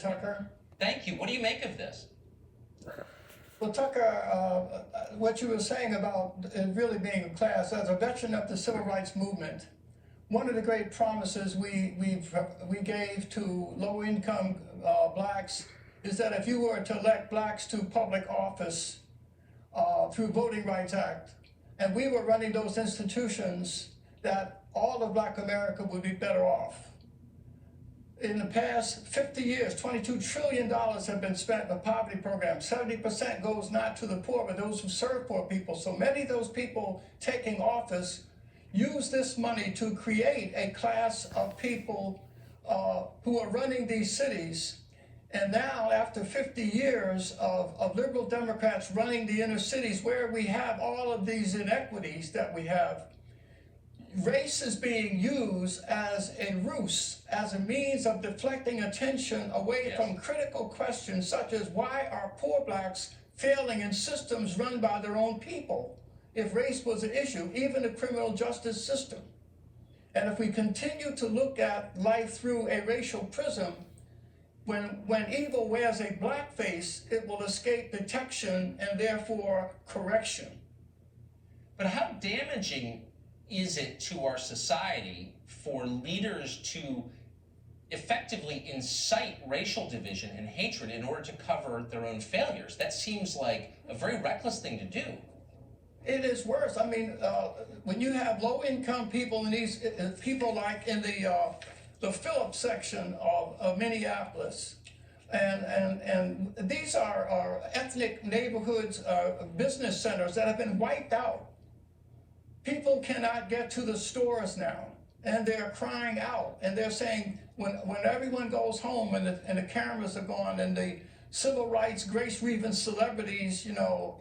Tucker. Thank you. What do you make of this? Well, Tucker, what you were saying about it really being a class, as a veteran of the civil rights movement, one of the great promises we gave to low-income blacks is that if you were to elect blacks to public office through Voting Rights Act, and we were running those institutions, that all of Black America would be better off. In the past 50 years, $22 trillion have been spent on poverty programs. 70% goes not to the poor, but those who serve poor people. So many of those people taking office use this money to create a class of people who are running these cities. And now, after 50 years of liberal Democrats running the inner cities, where we have all of these inequities that we have, race is being used as a ruse, as a means of deflecting attention away from critical questions such as why are poor blacks failing in systems run by their own people? If race was an issue, even the criminal justice system. And if we continue to look at life through a racial prism, when evil wears a black face, it will escape detection and therefore correction. But how damaging is it to our society for leaders to effectively incite racial division and hatred in order to cover their own failures? That seems like a very reckless thing to do. It is worse. I mean, when you have low-income people in these people like in the Phillips section of Minneapolis, and these are ethnic neighborhoods, business centers that have been wiped out. People cannot get to the stores now, and they're crying out, and they're saying when everyone goes home and the cameras are gone and the civil rights Grace Reevens celebrities, you know,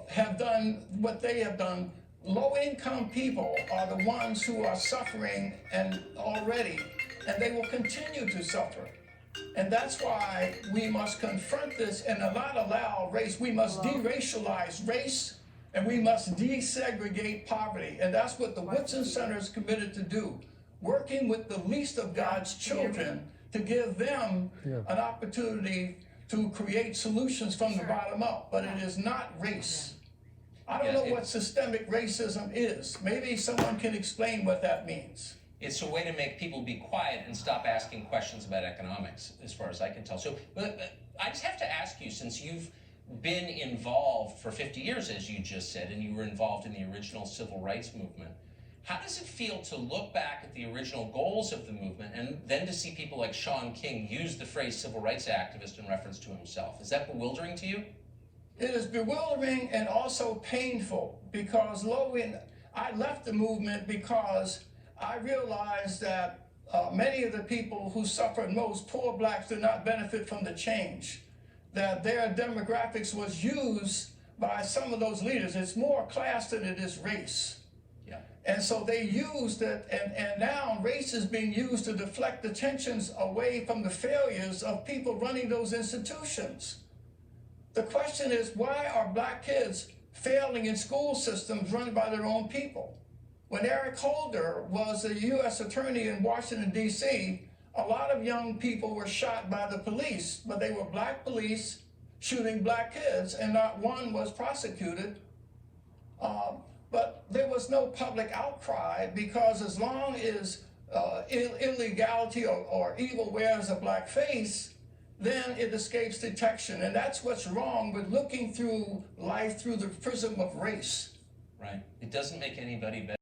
have done what they have done, low-income people are the ones who are suffering and already, and they will continue to suffer. And that's why we must confront this and not allow race. We must deracialize race, and we must desegregate poverty. And that's what the Woodson Center is committed to do, working with the least of God's children to give them an opportunity to create solutions from the bottom up. But it is not race. I don't know what systemic racism is. Maybe someone can explain what that means. It's a way to make people be quiet and stop asking questions about economics, as far as I can tell. So I just have to ask you, since you've been involved for 50 years, as you just said, and you were involved in the original civil rights movement, how does it feel to look back at the original goals of the movement and then to see people like Shaun King use the phrase civil rights activist in reference to himself? Is that bewildering to you? It is bewildering and also painful, because I left the movement because I realized that many of the people who suffered most, poor blacks, did not benefit from the change, that their demographics was used by some of those leaders. It's more class than it is race. And so they used it, and now race is being used to deflect attentions away from the failures of people running those institutions. The question is, why are black kids failing in school systems run by their own people? When Eric Holder was a U.S. attorney in Washington, D.C., a lot of young people were shot by the police, but they were black police shooting black kids, and not one was prosecuted. But there was no public outcry, because as long as illegality or evil wears a black face, then it escapes detection. And that's what's wrong with looking through life through the prism of race. Right. It doesn't make anybody better.